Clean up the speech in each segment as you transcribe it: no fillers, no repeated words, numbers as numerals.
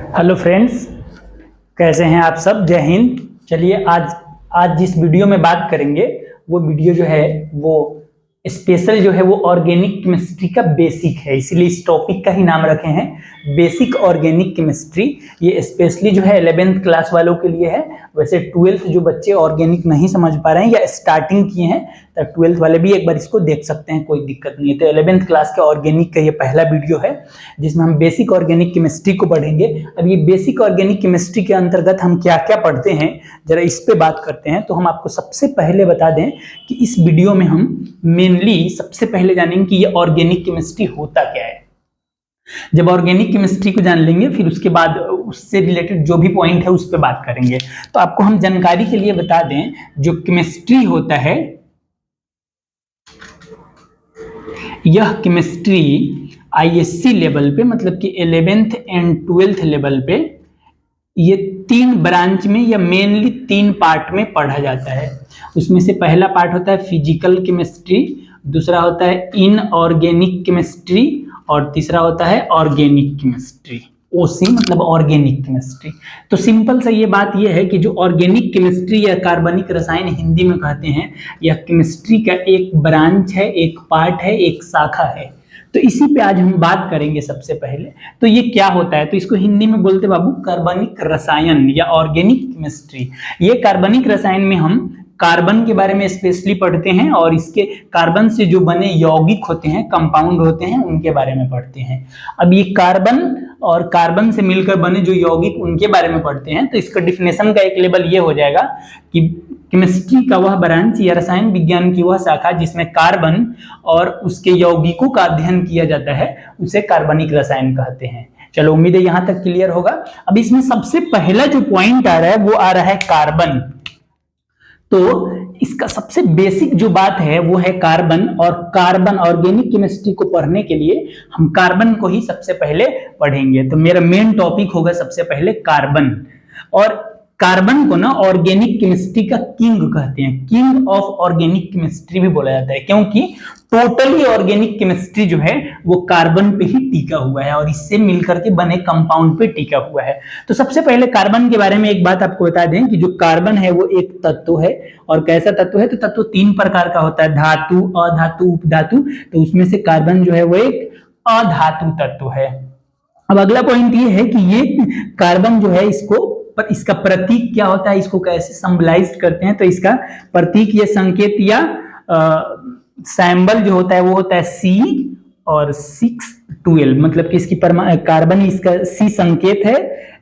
Hello friends, कैसे हैं आप सब। जय हिंद। चलिए आज जिस वीडियो में बात करेंगे वो वीडियो जो है वो स्पेशल जो है वो ऑर्गेनिक केमिस्ट्री का बेसिक है, इसीलिए इस टॉपिक का ही नाम रखे हैं बेसिक ऑर्गेनिक केमिस्ट्री। ये स्पेशली जो है 11th क्लास वालों के लिए है। वैसे 12th जो बच्चे ऑर्गेनिक नहीं समझ पा रहे हैं या स्टार्टिंग किए हैं तो 12th वाले भी एक बार इसको देख सकते हैं, कोई दिक्कत नहीं है। तो 11th क्लास के ऑर्गेनिक का ये पहला वीडियो है जिसमें हम बेसिक ऑर्गेनिक केमिस्ट्री को पढ़ेंगे। अब ये बेसिक ऑर्गेनिक केमिस्ट्री के अंतर्गत हम क्या क्या पढ़ते हैं जरा इस पे बात करते हैं। तो हम आपको सबसे पहले बता दें कि इस वीडियो में हम मेनली सबसे पहले जानेंगे कि ये ऑर्गेनिक केमिस्ट्री होता क्या है। जब ऑर्गेनिक केमिस्ट्री को जान लेंगे फिर उसके बाद उससे रिलेटेड जो भी पॉइंट है उस पर बात करेंगे। तो आपको हम जानकारी के लिए बता दें, जो केमिस्ट्री होता है यह केमिस्ट्री आईएससी लेवल पे, मतलब कि 11th एंड 12th लेवल पे ये 3 ब्रांच में या मेनली 3 पार्ट में पढ़ा जाता है। उसमें से पहला पार्ट होता है फिजिकल केमिस्ट्री, दूसरा होता है इनऑर्गेनिक केमिस्ट्री और तीसरा होता है ऑर्गेनिक केमिस्ट्री। ओसी मतलब ऑर्गेनिक केमिस्ट्री। तो सिंपल सा ये बात ये है कि जो ऑर्गेनिक केमिस्ट्री या कार्बनिक रसायन हिंदी में कहते हैं, यह केमिस्ट्री का एक ब्रांच है, एक पार्ट है, एक शाखा है। तो इसी पे आज हम बात करेंगे सबसे पहले। तो ये क्या होता है, तो इसको हिंदी में बोलते बाबू कार्बनिक रसायन या ऑर्गेनिक केमिस्ट्री। ये कार्बनिक रसायन में हम कार्बन के बारे में स्पेशली पढ़ते हैं और इसके कार्बन से जो बने यौगिक होते हैं, कंपाउंड होते हैं, उनके बारे में पढ़ते हैं। अब ये कार्बन और कार्बन से मिलकर बने जो यौगिक उनके बारे में पढ़ते हैं। तो इसका डिफिनेशन का एक लेवल ये हो जाएगा कि केमिस्ट्री का वह ब्रांच या रसायन विज्ञान की वह शाखा जिसमें कार्बन और उसके यौगिकों का अध्ययन किया जाता है उसे कार्बनिक रसायन कहते हैं। चलो, उम्मीद है यहां तक क्लियर होगा। अब इसमें सबसे पहला जो पॉइंट आ रहा है वो आ रहा है कार्बन। तो इसका सबसे बेसिक जो बात है वो है कार्बन, और कार्बन ऑर्गेनिक केमिस्ट्री को पढ़ने के लिए हम कार्बन को ही सबसे पहले पढ़ेंगे। तो मेरा मेन टॉपिक होगा सबसे पहले कार्बन। और कार्बन को ना ऑर्गेनिक केमिस्ट्री का किंग कहते हैं, किंग ऑफ ऑर्गेनिक केमिस्ट्री भी बोला जाता है, क्योंकि टोटली ऑर्गेनिक केमिस्ट्री जो है वो कार्बन पे ही टिका हुआ है और इससे मिलकर के बने कंपाउंड पे टिका हुआ है। तो सबसे पहले कार्बन के बारे में एक बात आपको बता दें कि जो कार्बन है वो एक तत्व है। और कैसा तत्व है, तो तत्व 3 प्रकार का होता है, धातु, अधातु, उपधातु। तो उसमें से कार्बन जो है वो एक अधातु तत्व है। अब अगला पॉइंट ये है कि ये कार्बन जो है पर इसका प्रतीक क्या होता है, इसको कैसे सिंबलाइज करते हैं। तो इसका प्रतीक ये संकेत या सैंबल जो होता है वो होता है C और 612, मतलब कि इसकी कार्बन इसका C संकेत है,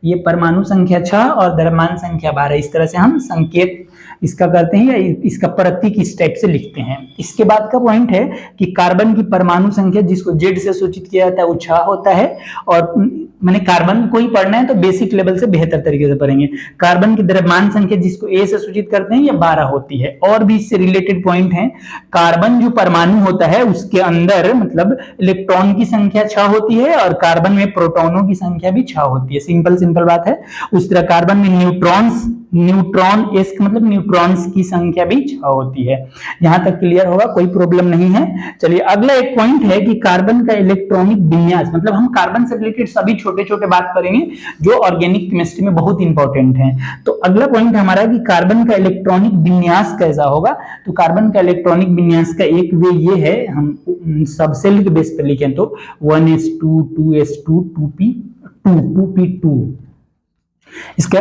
ये परमाणु संख्या 6 और द्रव्यमान संख्या 12। इस तरह से हम संकेत इसका करते हैं या इसका प्रतीक इस टाइप से लिखते हैं। इसके बाद का पॉइंट है कि कार्बन की परमाणु संख्या जिसको Z से सूचित किया जाता है वो 6 होता है। और मैंने कार्बन को ही पढ़ना है तो बेसिक लेवल से बेहतर तरीके से पढ़ेंगे। कार्बन की द्रव्यमान संख्या जिसको A से सूचित करते हैं ये 12 होती है। और भी इससे रिलेटेड पॉइंट है, कार्बन जो परमाणु होता है उसके अंदर मतलब इलेक्ट्रॉन की संख्या 6 होती है और कार्बन में प्रोटॉनों की संख्या भी 6 होती है। सिंपल बात है। उस तरह कार्बन में न्यूट्रॉन एस मतलब न्यूट्रॉन्स की संख्या भी 6 होती है। यहां तक क्लियर होगा, कोई प्रॉब्लम नहीं है। चलिए, अगला एक पॉइंट है कि कार्बन का इलेक्ट्रॉनिक विन्यास, मतलब हम कार्बन से रिलेटेड सभी छोटे छोटे बात करेंगे जो ऑर्गेनिक केमिस्ट्री में बहुत इंपॉर्टेंट है। तो अगला पॉइंट हमारा कि कार्बन का इलेक्ट्रॉनिक विन्यास कैसा होगा। तो कार्बन का इलेक्ट्रॉनिक विन्यास का एक वे ये है, हम सबसेल के बेस पर लिखें तो 1s2 2s2 2p2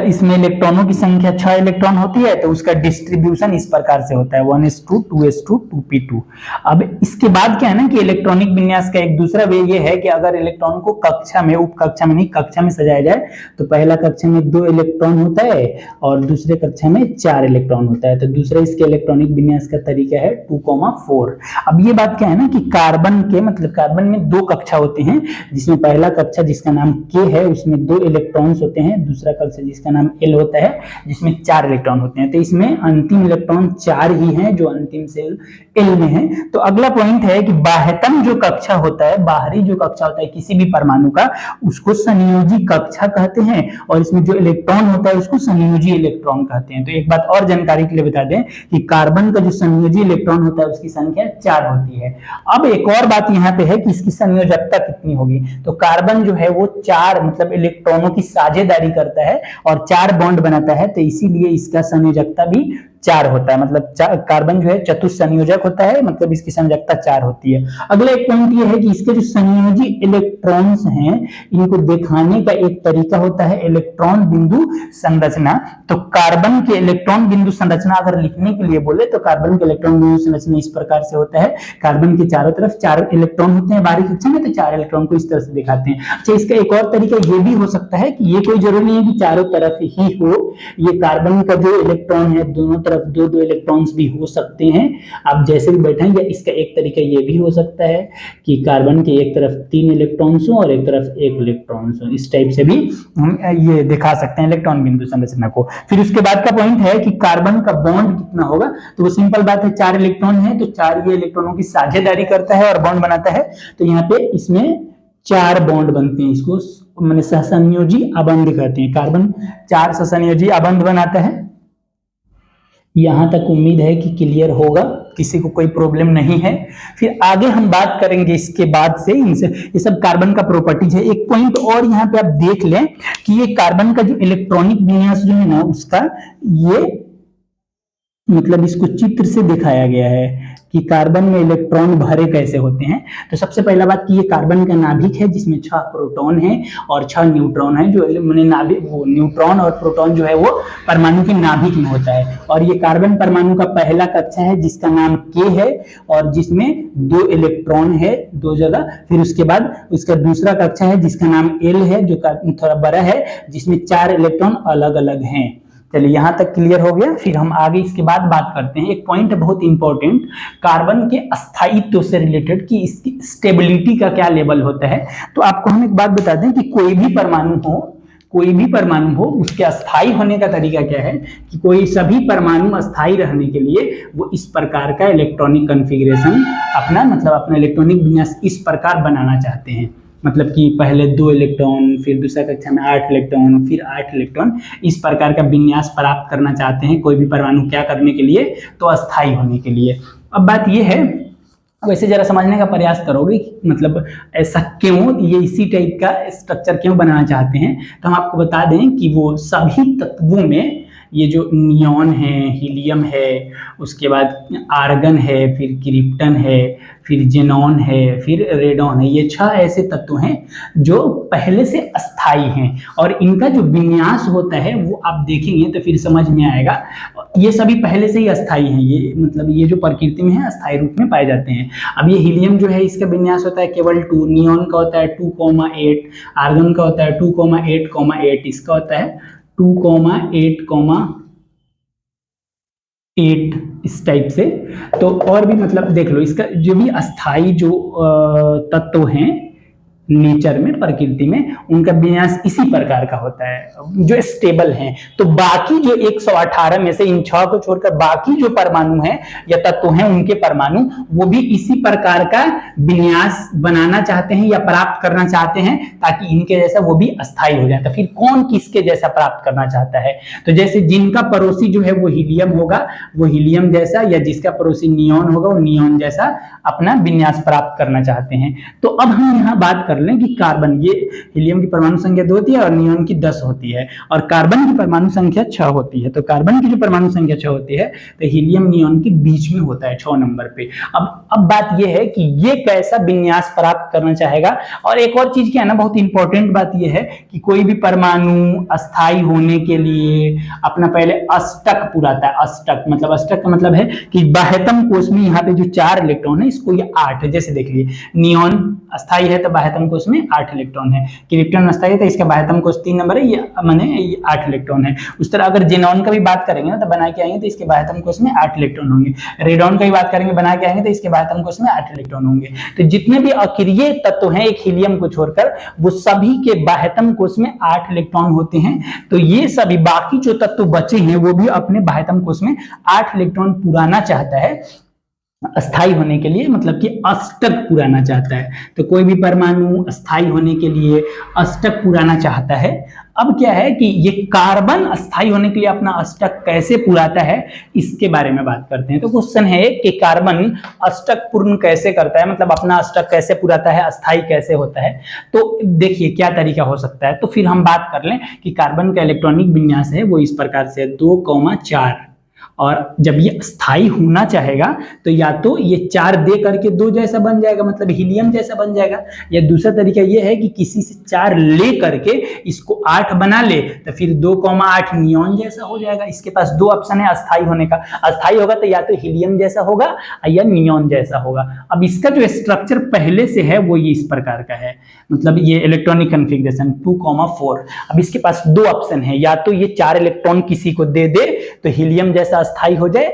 इसमें इलेक्ट्रॉनों की संख्या 6 इलेक्ट्रॉन होती है। तो उसका डिस्ट्रीब्यूशन इस प्रकार से होता है 1s2 2s2 2p2। अब इसके बाद क्या है ना कि इलेक्ट्रॉनिक विन्यास का एक दूसरा वे ये है कि अगर इलेक्ट्रॉन को कक्षा में, उपकक्षा में नहीं कक्षा में सजाया जाए तो पहला कक्षा में 2 इलेक्ट्रॉन होता है और दूसरे कक्षा में 4 इलेक्ट्रॉन होता है। तो दूसरा इसके इलेक्ट्रॉनिक विन्यास का तरीका है 2,4। अब ये बात क्या है ना कि कार्बन के मतलब कार्बन में 2 कक्षा होते हैं, जिसमें पहला कक्षा जिसका नाम K है उसमें 2 इलेक्ट्रॉन्स होते हैं, दूसरा कक्षा जिसका नाम L होता है जिसमें 4 इलेक्ट्रॉन होते हैं। तो इसमें अंतिम इलेक्ट्रॉन 4 ही हैं जो अंतिम से एल में है। तो अगला पॉइंट है कि बाह्यतम जो कक्षा होता है, बाहरी जो कक्षा होता है किसी भी परमाणु का, उसको संयोजी कक्षा कहते हैं, और इसमें जो इलेक्ट्रॉन होता है उसको संयोजी इलेक्ट्रॉन कहते हैं। तो एक बात और जानकारी के लिए बता दें कि कार्बन का जो संयोजी इलेक्ट्रॉन होता है उसकी संख्या 4 होती है। अब एक और बात यहाँ पे है कि इसकी संयोजकता कितनी होगी। तो कार्बन जो है वो 4 मतलब इलेक्ट्रॉनों की साझेदारी करता है और 4 बॉन्ड बनाता है, तो इसीलिए इसका संयोजकता भी 4 होता है। मतलब कार्बन जो है चतुस्संयोजक होता है, मतलब इसकी संयोजकता 4 होती है। अगला एक पॉइंट ये है कि इसके जो संयोजी इलेक्ट्रॉन्स हैं इनको दिखाने का एक तरीका होता है इलेक्ट्रॉन बिंदु संरचना। तो कार्बन के इलेक्ट्रॉन बिंदु संरचना अगर लिखने के लिए बोले तो कार्बन के इलेक्ट्रॉन बिंदु संरचना इस प्रकार से होता है। कार्बन के चारों तरफ 4 इलेक्ट्रॉन होते हैं बारीक कक्षा में, तो 4 इलेक्ट्रॉन को इस तरह से दिखाते हैं। अच्छा, इसका एक और तरीका ये भी हो सकता है कि ये कोई जरूरी नहीं है कि चारों तरफ ही हो, ये कार्बन का जो इलेक्ट्रॉन है दोनों तरफ 2-2 इलेक्ट्रॉन्स भी हो सकते हैं। आप जैसे भी बैठेंगे, इसका एक तरीका ये भी हो सकता है कि कार्बन के एक तरफ 3 इलेक्ट्रॉन्स हो और एक तरफ 1 इलेक्ट्रॉन्स हो। इस टाइप से भी हम ये दिखा सकते हैं इलेक्ट्रॉन बिंदु संरचना को। फिर उसके बाद का पॉइंट है कि कार्बन का बॉन्ड कितना होगा। तो वो सिंपल बात है, 4 इलेक्ट्रॉन है तो 4 ये इलेक्ट्रॉनों की साझेदारी करता है और बॉन्ड बनाता है। तो यहाँ पे इसमें 4 बॉन्ड बनते हैं, इसको मैंने सहसंयोजी आबंध कहते हैं। कार्बन 4 सहसंयोजी आबंध बनाता है। यहां तक उम्मीद है कि क्लियर होगा, किसी को कोई प्रॉब्लम नहीं है। फिर आगे हम बात करेंगे इसके बाद से इनसे, ये सब कार्बन का प्रॉपर्टीज है। एक पॉइंट और यहाँ पे आप देख लें कि ये कार्बन का जो इलेक्ट्रॉनिक विन्यास जो है ना उसका, ये मतलब इसको चित्र से दिखाया गया है कि कार्बन में इलेक्ट्रॉन भरे कैसे होते हैं। तो सबसे पहला बात कि ये कार्बन का नाभिक है जिसमें 6 प्रोटॉन है और 6 न्यूट्रॉन है। जो नाभिक, वो न्यूट्रॉन और प्रोटॉन जो है वो परमाणु के नाभिक में होता है। और ये कार्बन परमाणु का पहला कक्षा है जिसका नाम K है और जिसमें 2 इलेक्ट्रॉन है 2 जगह। फिर उसके बाद उसका दूसरा कक्षा है जिसका नाम L है जो थोड़ा बड़ा है, जिसमें 4 इलेक्ट्रॉन अलग अलग हैं। चलिए यहाँ तक क्लियर हो गया। फिर हम आगे इसके बाद बात करते हैं। एक पॉइंट है बहुत इंपॉर्टेंट, कार्बन के स्थायित्व से रिलेटेड कि इसकी स्टेबिलिटी का क्या लेवल होता है। तो आपको हम एक बात बता दें कि कोई भी परमाणु हो उसके अस्थायी होने का तरीका क्या है कि कोई सभी परमाणु अस्थायी रहने के लिए वो इस प्रकार का इलेक्ट्रॉनिक कॉन्फ़िगरेशन अपना इलेक्ट्रॉनिक विन्यास इस प्रकार बनाना चाहते हैं। मतलब कि पहले 2 इलेक्ट्रॉन, फिर दूसरा कक्षा में 8 इलेक्ट्रॉन, फिर 8 इलेक्ट्रॉन, इस प्रकार का विन्यास प्राप्त करना चाहते हैं कोई भी परमाणु। क्या करने के लिए? तो अस्थायी होने के लिए। अब बात यह है, वैसे जरा समझने का प्रयास करोगे मतलब ऐसा क्यों, ये इसी टाइप का स्ट्रक्चर क्यों बनाना चाहते हैं। तो हम आपको बता दें कि वो सभी तत्वों में ये जो नियॉन है, हीलियम है, उसके बाद आर्गन है, फिर क्रिप्टन है, फिर जेनॉन है, फिर रेडॉन है, ये 6 ऐसे तत्व हैं जो पहले से अस्थाई हैं और इनका जो विन्यास होता है वो आप देखेंगे तो फिर समझ में आएगा। ये सभी पहले से ही अस्थाई हैं, ये मतलब ये जो प्रकृति में है अस्थाई रूप में पाए जाते हैं। अब ये हीलियम जो है इसका विन्यास होता है केवल 2, नियॉन का होता है 2,8, आर्गन का होता है 2,8,8, इसका होता है 2,8,8 इस टाइप से। तो और भी मतलब देख लो, इसका जो भी अस्थाई जो तत्व हैं नेचर में, प्रकृति में, उनका विन्यास इसी प्रकार का होता है जो स्टेबल हैं। तो बाकी जो 118 में से इन 6 को छोड़कर बाकी जो परमाणु हैं या तत्व हैं उनके परमाणु वो भी इसी प्रकार का विन्यास बनाना चाहते हैं या प्राप्त करना चाहते हैं ताकि इनके जैसा वो भी अस्थाई हो जाए। तो फिर कौन किसके जैसा प्राप्त करना चाहता है? तो जैसे जिनका पड़ोसी जो है वो हीलियम होगा, वो हीलियम जैसा, या जिसका पड़ोसी नियॉन होगा वो नियॉन जैसा अपना विन्यास प्राप्त करना चाहते हैं। तो अब हम यहाँ बात कर लें कि कार्बन, ये हीलियम की परमाणु संख्या 2 होती है और नियॉन की 10 होती है और कार्बन की परमाणु संख्या 6 होती है। तो कार्बन की जो परमाणु संख्या 6 होती है तो हीलियम नियॉन के बीच में होता है 6 नंबर पे। अब बात ये है कि ये कैसा विन्यास प्राप्त करना चाहेगा। और एक और चीज क्या है ना, बहुत इंपॉर्टेंट बात ये है कि कोई भी परमाणु अस्थाई होने के लिए अपना पहले अष्टक पुराता है। अष्टक का मतलब है कि बाह्यतम कोश में यहाँ पे जो 4 इलेक्ट्रॉन है इसको ये 8 है। जैसे देखिए नियॉन अस्थाई है तो बाह्यतम कोश में 8 इलेक्ट्रॉन है, क्रिप्टन अस्थाई है तो इसका बाह्यतम कोश 3 नंबर है, ये माने ये 8 इलेक्ट्रॉन है। उस तरह अगर जेनॉन का भी बात करेंगे ना तो बना के आएंगे तो इसके बाह्यतम कोश में 8 इलेक्ट्रॉन होंगे। रेडॉन का भी बात करेंगे बना के आएंगे तो इसके बाह्यतम कोश में 8 इलेक्ट्रॉन होंगे। तो जितने भी अक्रिय तत्व हैं एक हीलियम को छोड़कर वो सभी के बाह्यतम कोश में 8 इलेक्ट्रॉन होते हैं। तो ये सभी बाकी जो तत्व बचे हैं वो भी अपने बाह्यतम कोश में 8 इलेक्ट्रॉन पुराना चाहता है। अस्थाई होने के लिए मतलब कि अष्टक पुराना चाहता है। तो कोई भी परमाणु अस्थाई होने के लिए अष्टक पुराना चाहता है। अब क्या है कि ये कार्बन अस्थाई होने के लिए अपना अष्टक कैसे पुराता है, इसके बारे में बात करते हैं। तो क्वेश्चन है कि कार्बन अष्टक पूर्ण कैसे करता है, मतलब अपना अष्टक कैसे पुराता है, अस्थाई कैसे होता है। तो देखिए क्या तरीका हो सकता है। तो फिर हम बात कर लें कि कार्बन का इलेक्ट्रॉनिक विन्यास है वो इस प्रकार से 2,4, और जब ये स्थायी होना चाहेगा तो या तो ये 4 दे करके 2 जैसा बन जाएगा, मतलब हीलियम जैसा बन जाएगा, या दूसरा तरीका ये है कि किसी से 4 ले करके इसको 8 बना ले तो फिर 2,8 नियॉन जैसा हो जाएगा। इसके पास दो ऑप्शन है अस्थाई होने का। अस्थाई होगा तो या तो हीलियम जैसा होगा या नियॉन जैसा होगा। अब इसका जो स्ट्रक्चर पहले से है वो ये इस प्रकार का है, मतलब ये इलेक्ट्रॉनिक कन्फिग्रेशन 2,4। अब इसके पास दो ऑप्शन है, या तो ये 4 इलेक्ट्रॉन किसी को दे दे तो हीलियम जैसा अस्थाई हो जाए,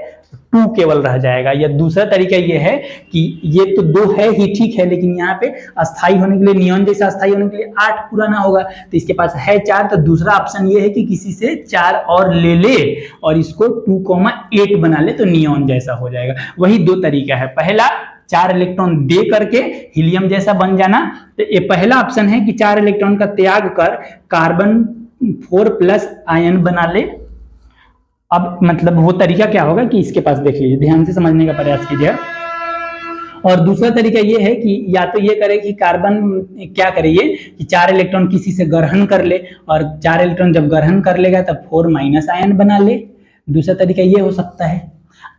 2 केवल रह जाएगा, या दूसरा तरीका ये है कि ये तो 2 है ही ठीक है, लेकिन यहाँ पे अस्थाई होने के लिए नियॉन जैसा अस्थाई होने के लिए 8 पुराना होगा। तो इसके पास है 4, तो दूसरा ऑप्शन ये है कि किसी से 4 और ले ले और इसको 2,8 बना ले तो नियॉन जैसा हो जाएगा। वही दो तरीका है, पहला 4 इलेक्ट्रॉन दे करके हीलियम जैसा बन जाना, तो ये पहला ऑप्शन है कि 4 इलेक्ट्रॉन का त्याग कर कार्बन 4+ आयन बना ले। अब मतलब वो तरीका क्या होगा कि इसके पास देख लीजिए, ध्यान से समझने का प्रयास कीजिए। और दूसरा तरीका ये है कि या तो ये करे कि कार्बन क्या करे ये कि 4 इलेक्ट्रॉन किसी से ग्रहण कर ले, और 4 इलेक्ट्रॉन जब ग्रहण कर लेगा तब 4- आयन बना ले। दूसरा तरीका ये हो सकता है।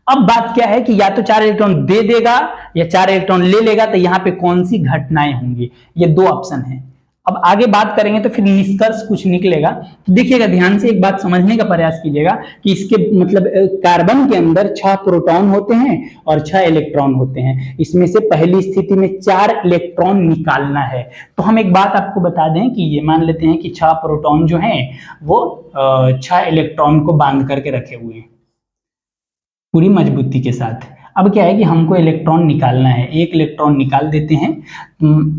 अब बात क्या है कि या तो 4 इलेक्ट्रॉन दे देगा या 4 इलेक्ट्रॉन ले लेगा, तो यहाँ पे कौन सी घटनाएं होंगी, ये दो ऑप्शन है। अब आगे बात करेंगे तो फिर निष्कर्ष कुछ निकलेगा। तो देखिएगा ध्यान से एक बात समझने का प्रयास कीजिएगा कि इसके मतलब कार्बन के अंदर 6 प्रोटॉन होते हैं और 6 इलेक्ट्रॉन होते हैं। इसमें से पहली स्थिति में 4 इलेक्ट्रॉन निकालना है। तो हम एक बात आपको बता दें कि ये मान लेते हैं कि 6 प्रोटॉन जो हैं वो 6 इलेक्ट्रॉन को बांध करके रखे हुए हैं पूरी मजबूती के साथ। अब क्या है कि हमको इलेक्ट्रॉन निकालना है, एक इलेक्ट्रॉन निकाल देते हैं,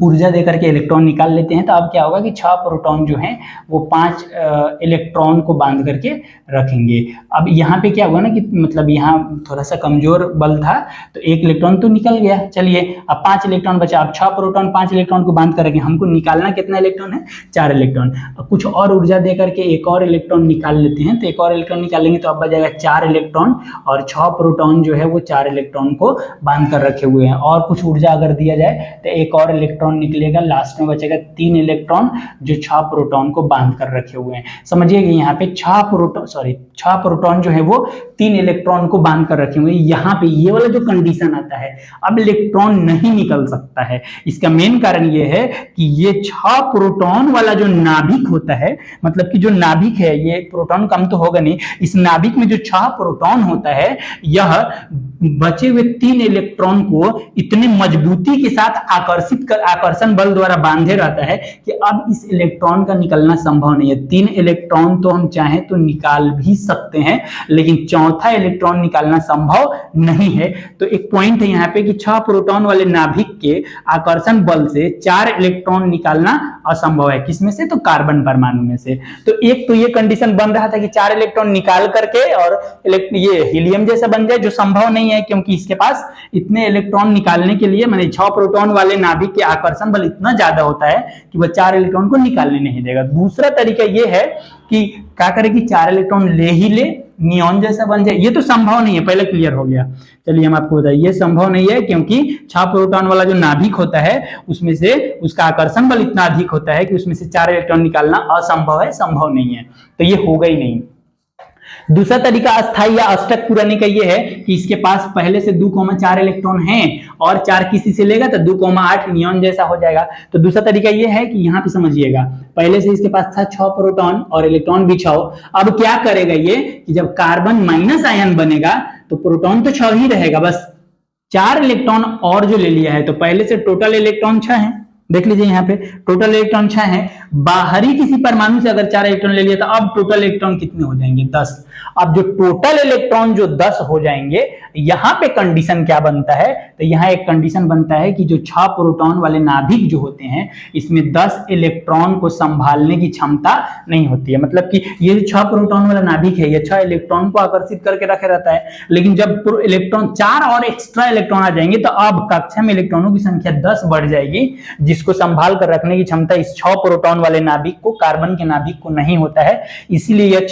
ऊर्जा देकर के इलेक्ट्रॉन निकाल लेते हैं। तो अब क्या होगा कि 6 प्रोटॉन जो हैं वो 5 इलेक्ट्रॉन को बांध करके रखेंगे। अब यहाँ पे क्या हुआ ना कि मतलब यहाँ थोड़ा सा कमजोर बल था तो एक इलेक्ट्रॉन तो निकल गया, चलिए अब 5 इलेक्ट्रॉन बचा। अब 6 प्रोटॉन 5 इलेक्ट्रॉन को बांध कर रखें, हमको निकालना कितना इलेक्ट्रॉन है, 4 इलेक्ट्रॉन। कुछ और ऊर्जा दे करके एक और इलेक्ट्रॉन निकाल लेते हैं, तो एक और इलेक्ट्रॉन निकालेंगे तो अब बचेगा 4 इलेक्ट्रॉन, और 6 प्रोटॉन जो है वो 4 इलेक्ट्रॉन को बांध कर रखे हुए हैं। और कुछ ऊर्जा अगर दिया जाए तो एक और इलेक्ट्रॉन निकलेगा, लास्ट में बचेगा 3 इलेक्ट्रॉन जो 6 प्रोटॉन को बांध कर रखे हुए हैं। समझिए कि यहाँ पे 6 प्रोटॉन जो है वो 3 इलेक्ट्रॉन को बांध कर रखे हुए हैं। यहाँ पे ये वाला जो कंडीशन आता है, अब इलेक्ट्रॉन नहीं निकल सकता है। इसका मेन कारण ये है कि ये 6 प्रोटॉन वाला जो नाभिक होता है, मतलब कि जो नाभिक है, ये प्रोटॉन कम तो होगा नहीं, इस नाभिक में जो 6 प्रोटॉन होता है यह बचे हुए 3 इलेक्ट्रॉन को इतने मजबूती के साथ आकर्षण बल द्वारा बांधे रहता है कि अब इस इलेक्ट्रॉन का निकलना संभव नहीं है। 3 इलेक्ट्रॉन तो हम चाहें तो निकाल भी सकते हैं, लेकिन चौथा इलेक्ट्रॉन निकालना संभव नहीं है। तो एक पॉइंट है यहाँ पे कि 6 प्रोटॉन वाले नाभिक के आकर्षण बल से 4 इलेक्ट्रॉन निकालना असंभव है। किसमें से, तो कार्बन परमाणु में से। तो एक तो ये कंडीशन बन रहा था कि 4 इलेक्ट्रॉन निकाल करके और ये हीलियम जैसा बन जाए, जो संभव नहीं है क्योंकि इसके पास इतने इलेक्ट्रॉन निकालने के लिए माने 6 प्रोटॉन वाले नाभिक के आकर्षण बल इतना ज्यादा होता है कि वह 4 इलेक्ट्रॉन को निकालने नहीं देगा। दूसरा तरीका यह है कि क्या करे कि 4 इलेक्ट्रॉन ले ही ले, नियॉन जैसा बन जाए। ये तो संभव नहीं है, पहले क्लियर हो गया। चलिए हम आपको बताइए, ये संभव नहीं है क्योंकि 6 प्रोटॉन वाला जो नाभिक होता है उसमें से उसका आकर्षण बल इतना अधिक होता है कि उसमें से 4 इलेक्ट्रॉन निकालना असंभव है, संभव नहीं है, तो ये होगा ही नहीं। दूसरा तरीका अस्थाई या अष्टक पुराने का ये है कि इसके पास पहले से 2,4 इलेक्ट्रॉन हैं और 4 किसी से लेगा तो 2,8 नियॉन जैसा हो जाएगा। तो दूसरा तरीका ये है कि यहाँ पे समझिएगा, पहले से इसके पास था 6 प्रोटॉन और इलेक्ट्रॉन भी 6। अब क्या करेगा ये कि जब कार्बन माइनस आयन बनेगा तो प्रोटॉन तो 6 ही रहेगा, बस 4 इलेक्ट्रॉन और जो ले लिया है, तो पहले से टोटल इलेक्ट्रॉन 6 है, देख लीजिए यहाँ पे टोटल इलेक्ट्रॉन 6 हैं। बाहरी किसी परमाणु से अगर 4 इलेक्ट्रॉन ले लिया तो अब टोटल इलेक्ट्रॉन कितने हो जाएंगे? 10। अब जो टोटल इलेक्ट्रॉन जो 10 हो जाएंगे, यहाँ पे कंडीशन क्या बनता है? तो यहाँ एक कंडीशन बनता है कि जो 6 प्रोटॉन वाले नाभिक जो होते हैं, इसमें 10 इलेक्ट्रॉन को संभालने की क्षमता नहीं होती है। मतलब कि ये जो 6 प्रोटॉन वाला नाभिक है, ये 6 इलेक्ट्रॉन को आकर्षित करके रखे रहता है, लेकिन जब इलेक्ट्रॉन 4 और एक्स्ट्रा इलेक्ट्रॉन आ जाएंगे तो अब कक्षा में इलेक्ट्रॉनों की संख्या 10 बढ़ जाएगी, जिसको संभाल कर रखने की क्षमता इस 6 प्रोटॉन वाले नाभिक को, कार्बन के नाभिक को नहीं होता है। इसीलिए यह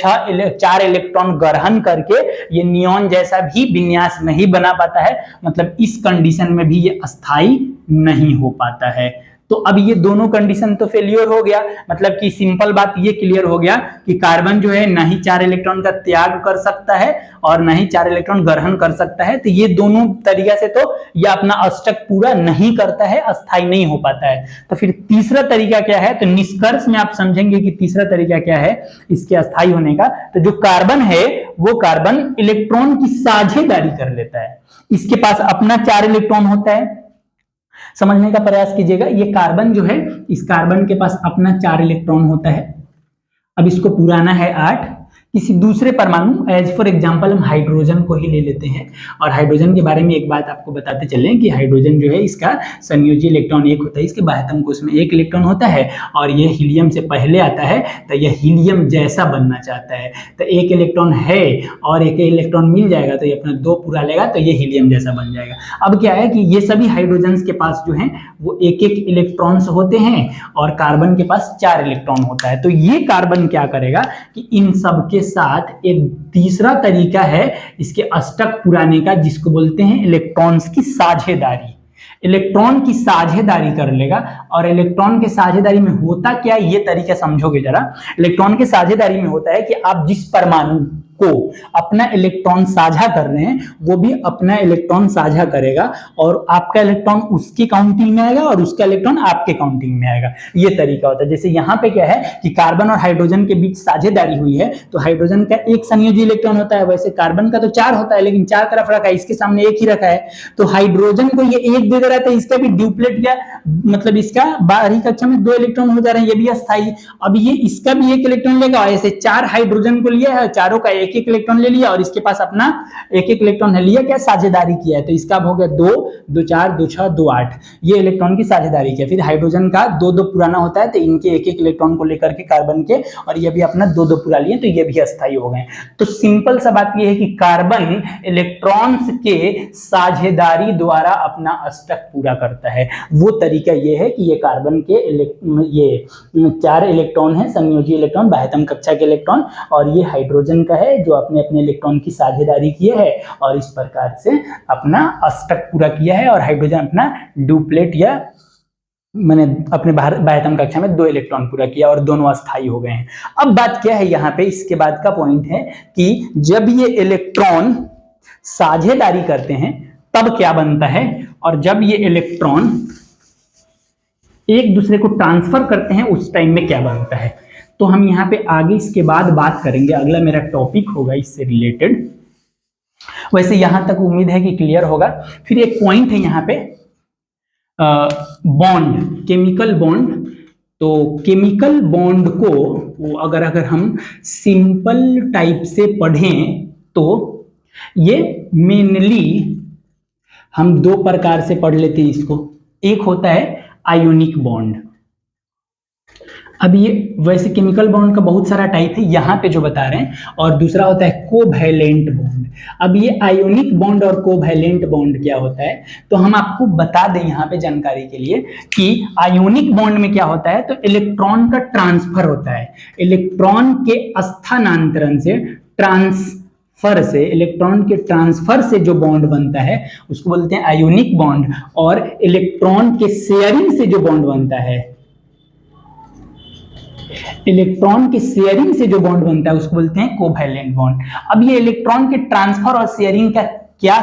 4 इलेक्ट्रॉन ग्रहण करके ये नियॉन जैसा भी विन्यास नहीं बना पाता है। मतलब इस कंडीशन में भी ये अस्थाई नहीं हो पाता है। तो अब ये दोनों कंडीशन तो फेलियर हो गया। मतलब कि सिंपल बात ये क्लियर हो गया कि कार्बन जो है ना ही 4 इलेक्ट्रॉन का त्याग कर सकता है और ना ही 4 इलेक्ट्रॉन ग्रहण कर सकता है। तो ये दोनों तरीके से तो ये अपना अष्टक पूरा नहीं करता है, अस्थाई नहीं हो पाता है। तो फिर तीसरा तरीका क्या है? तो निष्कर्ष में आप समझेंगे कि तीसरा तरीका क्या है इसके अस्थाई होने का। तो जो कार्बन है वो कार्बन इलेक्ट्रॉन की साझेदारी कर लेता है। इसके पास अपना 4 इलेक्ट्रॉन होता है। समझने का प्रयास कीजिएगा, ये कार्बन जो है, इस कार्बन के पास अपना 4 इलेक्ट्रॉन होता है। अब इसको पुराना है 8। किसी दूसरे परमाणु, एज फॉर एग्जांपल हम हाइड्रोजन को ही ले लेते हैं, और हाइड्रोजन के बारे में एक बात आपको बताते चलें कि हाइड्रोजन जो है इसका संयोजी इलेक्ट्रॉन 1 होता है, इसके बाह्यतम कोश में 1 इलेक्ट्रॉन होता है, और ये हीलियम से पहले आता है। तो यह हीलियम जैसा बनना चाहता है, तो 1 इलेक्ट्रॉन है और 1 इलेक्ट्रॉन मिल जाएगा तो ये अपना 2 पूरा लेगा, तो ये हीलियम जैसा बन जाएगा। अब क्या है कि ये सभी हाइड्रोजन के पास जो है वो 1-1 इलेक्ट्रॉन्स होते हैं और कार्बन के पास 4 इलेक्ट्रॉन होता है। तो ये कार्बन क्या करेगा कि इन सब के साथ एक तीसरा तरीका है इसके अष्टक पुराने का, जिसको बोलते हैं इलेक्ट्रॉन्स की साझेदारी। इलेक्ट्रॉन की साझेदारी कर लेगा। और इलेक्ट्रॉन के साझेदारी में होता क्या, ये तरीका समझोगे जरा। इलेक्ट्रॉन के साझेदारी में होता है कि आप जिस परमाणु को अपना इलेक्ट्रॉन साझा कर रहे हैं वो भी अपना इलेक्ट्रॉन साझा करेगा, और आपका इलेक्ट्रॉन उसकी काउंटिंग में आएगा और उसका इलेक्ट्रॉन आपके काउंटिंग में आएगा। ये तरीका होता है। जैसे यहाँ पे क्या है कि कार्बन और हाइड्रोजन के बीच साझेदारी हुई है, तो हाइड्रोजन का 1 संयोजी इलेक्ट्रॉन होता है, वैसे कार्बन का तो 4 होता है, लेकिन 4 तरफ रखा है, इसके सामने 1 ही रखा है। तो हाइड्रोजन को ये 1 दे रहा था, इसका भी ड्यूप्लेट या मतलब इसका बाहरी कक्षा में 2 इलेक्ट्रॉन हो जा रहे हैं, ये भी अस्थाई। अब ये इसका भी 1 इलेक्ट्रॉन लेगा, ऐसे 4 हाइड्रोजन को लिया है, चारों का 1-1 इलेक्ट्रॉन ले लिया और इसके पास अपना 1-1 इलेक्ट्रॉन है, लिया क्या, साझेदारी किया है। तो इसका हो गया 2, 2 4, 2 6, 2 8, ये इलेक्ट्रॉन की साझेदारी किया। फिर हाइड्रोजन का 2-2 पुराना होता है, तो इनके 1-1 इलेक्ट्रॉन को लेकर के कार्बन के, और ये भी अपना 2-2 पूरा लिए, तो ये भी अस्थाई हो गए। तो सिंपल सा बात ये है कि कार्बन इलेक्ट्रॉन्स के साझेदारी द्वारा अपना अष्टक पूरा करता है। वो तरीका ये है कि ये कार्बन के ये 4 इलेक्ट्रॉन है, संयोजी इलेक्ट्रॉन, बाह्यतम कक्षा के इलेक्ट्रॉन, और ये हाइड्रोजन का है जो अपने अपने इलेक्ट्रॉन की साझेदारी किया है और इस प्रकार से अपना अष्टक पूरा किया है, और हाइड्रोजन अपना डुप्लेट या मैंने अपने बाह्यतम कक्षा में 2 इलेक्ट्रॉन पूरा किया और दोनों अस्थाई हो गए हैं। अब बात क्या है यहाँ पे, इसके बाद का पॉइंट है कि जब ये इलेक्ट्रॉन साझेदारी करते हैं तब क्या बनता है, और जब ये इलेक्ट्रॉन एक दूसरे को ट्रांसफर करते हैं उस टाइम में क्या बनता है। तो हम यहाँ पे आगे इसके बाद बात करेंगे, अगला मेरा टॉपिक होगा इससे रिलेटेड। वैसे यहां तक उम्मीद है कि क्लियर होगा। फिर एक पॉइंट है यहाँ पे बॉन्ड, केमिकल बॉन्ड। तो केमिकल बॉन्ड को अगर हम सिंपल टाइप से पढ़ें तो ये मेनली हम 2 प्रकार से पढ़ लेते हैं इसको। एक होता है आयोनिक बॉन्ड। अब ये वैसे केमिकल बॉन्ड का बहुत सारा टाइप है यहाँ पे जो बता रहे हैं, और दूसरा होता है कोवैलेंट बॉन्ड। अब ये आयोनिक बॉन्ड और कोवैलेंट बॉन्ड क्या होता है, तो हम आपको बता दें यहाँ पे जानकारी के लिए कि आयोनिक बॉन्ड में क्या होता है, तो इलेक्ट्रॉन का ट्रांसफर होता है। इलेक्ट्रॉन के स्थानांतरण से, ट्रांसफर से, इलेक्ट्रॉन के ट्रांसफर से जो बॉन्ड बनता है उसको बोलते हैं आयोनिक बॉन्ड, और इलेक्ट्रॉन के शेयरिंग से जो बॉन्ड बनता है, इलेक्ट्रॉन के शेयरिंग से जो बॉन्ड बनता है उसको बोलते हैं कोवैलेंट बॉन्ड। अब ये इलेक्ट्रॉन के ट्रांसफर और शेयरिंग का क्या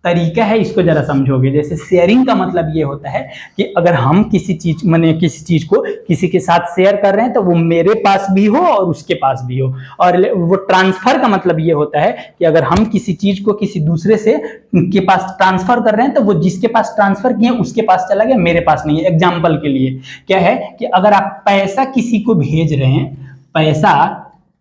तरीका है इसको जरा समझोगे। जैसे शेयरिंग का मतलब ये होता है कि अगर हम किसी चीज को किसी के साथ शेयर कर रहे हैं तो वो मेरे पास भी हो और उसके पास भी हो। और वो ट्रांसफर का मतलब ये होता है कि अगर हम किसी चीज को किसी दूसरे से के पास ट्रांसफर कर रहे हैं तो वो जिसके पास ट्रांसफर किए उसके पास चला गया, मेरे पास नहीं है। एग्जाम्पल के लिए क्या है कि अगर आप पैसा किसी को भेज रहे हैं, पैसा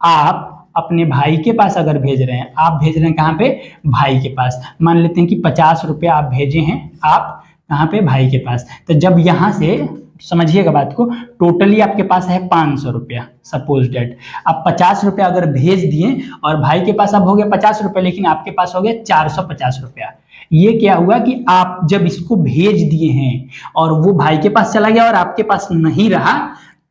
आप अपने भाई के पास अगर भेज रहे हैं, आप भेज रहे हैं कहाँ पे, भाई के पास। मान लेते हैं कि 50 रुपया आप भेजे हैं आप कहाँ पे, भाई के पास। तो जब यहां से समझिएगा बात को, टोटली आपके पास है 500 रुपया, सपोज डेट आप 50 रुपया अगर भेज दिए और भाई के पास अब हो गया 50 रुपया, लेकिन आपके पास हो गया 450 रुपया। ये क्या हुआ कि आप जब इसको भेज दिए हैं और वो भाई के पास चला गया और आपके पास नहीं रहा,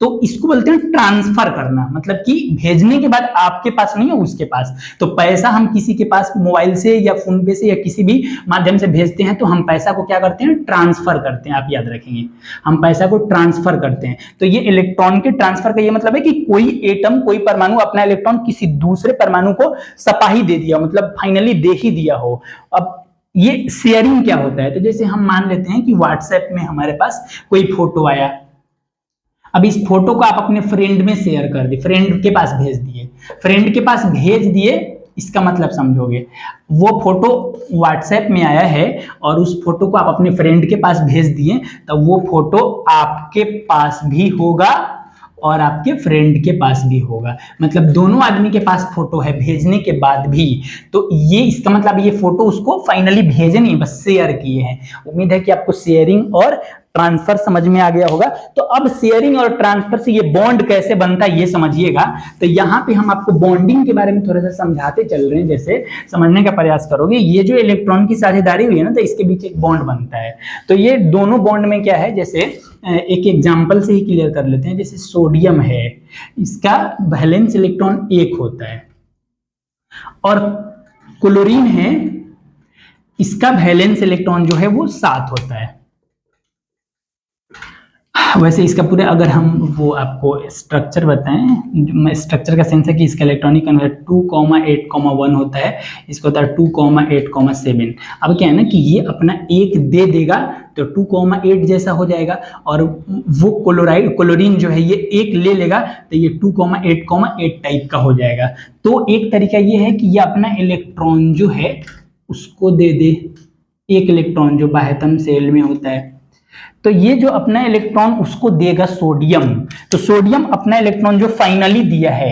तो इसको बोलते हैं ट्रांसफर करना। मतलब कि भेजने के बाद आपके पास नहीं है, उसके पास। तो पैसा हम किसी के पास मोबाइल से या फोन पे से या किसी भी माध्यम से भेजते हैं तो हम पैसा को क्या करते हैं, ट्रांसफर करते हैं। आप याद रखेंगे, हम पैसा को ट्रांसफर करते हैं। तो ये इलेक्ट्रॉन के ट्रांसफर का ये मतलब है कि कोई एटम, कोई परमाणु अपना इलेक्ट्रॉन किसी दूसरे परमाणु को सपाही दे दिया, मतलब फाइनली दे ही दिया हो। अब ये शेयरिंग क्या होता है, तो जैसे हम मान लेते हैं कि व्हाट्सएप में हमारे पास कोई फोटो आया। अब इस फोटो को आप अपने फ्रेंड में शेयर कर दिए, फ्रेंड के पास भेज दिए, फ्रेंड के पास भेज दिए, इसका मतलब समझोगे, वो फोटो व्हाट्सएप में आया है और उस फोटो को आप अपने फ्रेंड के पास भेज दिए, तो वो फोटो आपके पास भी होगा और आपके फ्रेंड के पास भी होगा। मतलब दोनों आदमी के पास फोटो है भेजने के बाद भी। तो ये इसका मतलब ये फोटो उसको फाइनली भेजे नहीं, बस शेयर किए हैं। उम्मीद है कि आपको शेयरिंग और ट्रांसफर समझ में आ गया होगा। तो अब शेयरिंग और ट्रांसफर से ये बॉन्ड कैसे बनता है ये समझिएगा। तो यहाँ पे हम आपको बॉन्डिंग के बारे में थोड़ा सा समझाते चल रहे हैं, जैसे समझने का प्रयास करोगे। ये जो इलेक्ट्रॉन की साझेदारी हुई है ना, तो इसके बीच एक बॉन्ड बनता है। तो ये दोनों बॉन्ड में क्या है, जैसे एक एग्जाम्पल से ही क्लियर कर लेते हैं। जैसे सोडियम है, इसका वैलेंस इलेक्ट्रॉन 1 होता है, और क्लोरीन है, इसका वैलेंस इलेक्ट्रॉन जो है वो 7 होता है। वैसे इसका पूरे अगर हम वो आपको स्ट्रक्चर बताएं, स्ट्रक्चर का सेंस है कि इसका इलेक्ट्रॉनिक कन्वर्ट 2,8,1 होता है, इसको होता है 2,8,7। अब क्या है ना कि ये अपना 1 दे देगा तो 2,8 जैसा हो जाएगा, और वो क्लोरीन जो है ये 1 ले लेगा तो ये 2,8,8 टाइप का हो जाएगा। तो एक तरीका ये है कि ये अपना इलेक्ट्रॉन जो है उसको दे दे, एक इलेक्ट्रॉन जो बाह्यतम सेल में होता है, तो ये जो अपना इलेक्ट्रॉन उसको देगा सोडियम। तो सोडियम अपना इलेक्ट्रॉन जो फाइनली दिया है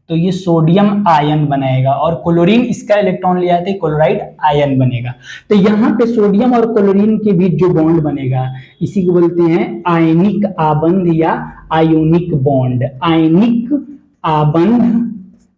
तो ये सोडियम आयन बनाएगा, और क्लोरीन इसका इलेक्ट्रॉन लिया तो क्लोराइड आयन बनेगा। तो यहाँ पे सोडियम और क्लोरीन के बीच जो बॉन्ड बनेगा इसी को बोलते हैं आयनिक आबंध या आयोनिक बॉन्ड। आयनिक आबंध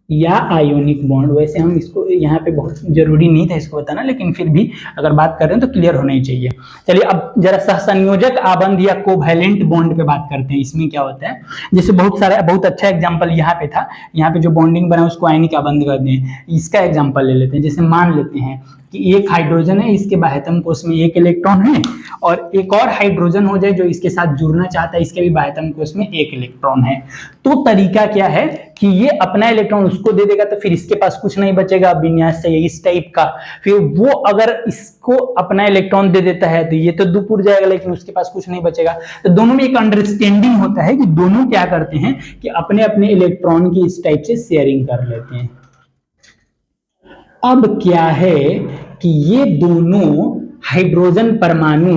या आयोनिक बॉन्ड। वैसे हम इसको यहाँ पे बहुत जरूरी नहीं था इसको बताना, लेकिन फिर भी अगर बात कर रहे हैं तो क्लियर होना ही चाहिए। चलिए अब जरा सहसंयोजक आबंध या कोवैलेंट बॉन्ड पे बात करते हैं। इसमें क्या होता है, जैसे बहुत अच्छा एग्जांपल यहाँ पे था, यहाँ पे जो बॉन्डिंग बना उसको आयनिक आबंध कहते हैं। इसका एग्जांपल ले लेते हैं। जैसे मान लेते हैं कि एक हाइड्रोजन है, इसके बाह्यतम कोश में 1 इलेक्ट्रॉन है, और एक और हाइड्रोजन हो जाए जो इसके साथ जुड़ना चाहता है, इसके भी बाह्यतम कोश में 1 इलेक्ट्रॉन है। तो तरीका क्या है कि ये अपना इलेक्ट्रॉन उसको दे देगा तो फिर इसके पास कुछ नहीं बचेगा, विन्यास चाहिए इस टाइप का। फिर वो अगर इसको अपना इलेक्ट्रॉन दे देता है तो ये तो दुपुर जाएगा, लेकिन उसके पास कुछ नहीं बचेगा। तो दोनों में एक अंडरस्टैंडिंग होता है कि दोनों क्या करते हैं कि अपने अपने इलेक्ट्रॉन की इस टाइप से शेयरिंग कर लेते हैं। अब क्या है कि ये दोनों हाइड्रोजन परमाणु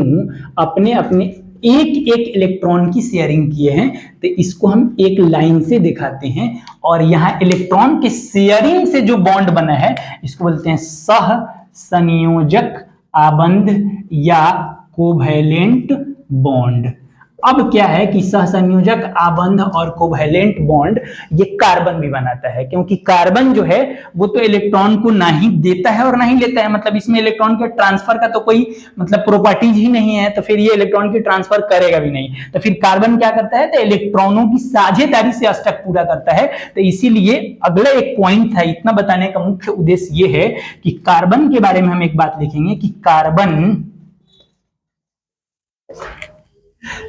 अपने अपने एक एक इलेक्ट्रॉन की शेयरिंग किए हैं, तो इसको हम एक लाइन से दिखाते हैं। और यहाँ इलेक्ट्रॉन के शेयरिंग से जो बॉन्ड बना है इसको बोलते हैं सहसंयोजक आबंध या कोवैलेंट बॉन्ड। अब क्या है कि सहसंयोजक आबंध और कोवैलेंट बॉन्ड ये कार्बन भी बनाता है, क्योंकि कार्बन जो है वो तो इलेक्ट्रॉन को ना ही देता है और ना ही लेता है। मतलब इसमें इलेक्ट्रॉन के ट्रांसफर का तो कोई मतलब प्रॉपर्टीज ही नहीं है, तो फिर ये इलेक्ट्रॉन की ट्रांसफर करेगा भी नहीं। तो फिर कार्बन क्या करता है, तो इलेक्ट्रॉनों की साझेदारी से अष्टक पूरा करता है। तो इसीलिए अगला एक पॉइंट था, इतना बताने का मुख्य उद्देश्य ये है कि कार्बन के बारे में हम एक बात लिखेंगे कि कार्बन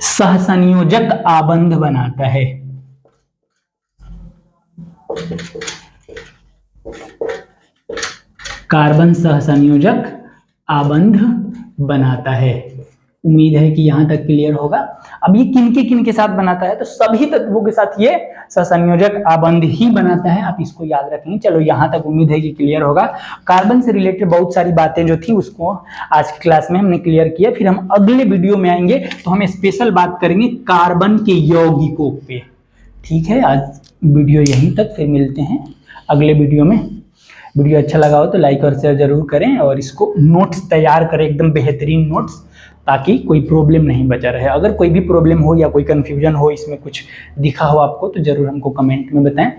सहसंयोजक आबंध बनाता है। कार्बन सहसंयोजक आबंध बनाता है। उम्मीद है कि यहाँ तक क्लियर होगा। अब ये किन के साथ बनाता है, तो सभी तत्वों के साथ ये सहसंयोजक आबंध ही बनाता है, आप इसको याद रखेंगे। चलो यहाँ तक उम्मीद है कि क्लियर होगा। कार्बन से रिलेटेड बहुत सारी बातें जो थी उसको आज की क्लास में हमने क्लियर किया। फिर हम अगले वीडियो में आएंगे तो हम स्पेशल बात करेंगे कार्बन के यौगिकों पे। ठीक है, आज वीडियो यहीं तक, फिर मिलते हैं अगले वीडियो में। वीडियो अच्छा लगा हो तो लाइक और शेयर जरूर करें, और इसको नोट्स तैयार करें, एकदम बेहतरीन नोट्स, ताकि कोई प्रॉब्लम नहीं बचा रहे। अगर कोई भी प्रॉब्लम हो या कोई कन्फ्यूजन हो, इसमें कुछ दिखा हो आपको, तो जरूर हमको कमेंट में बताएं।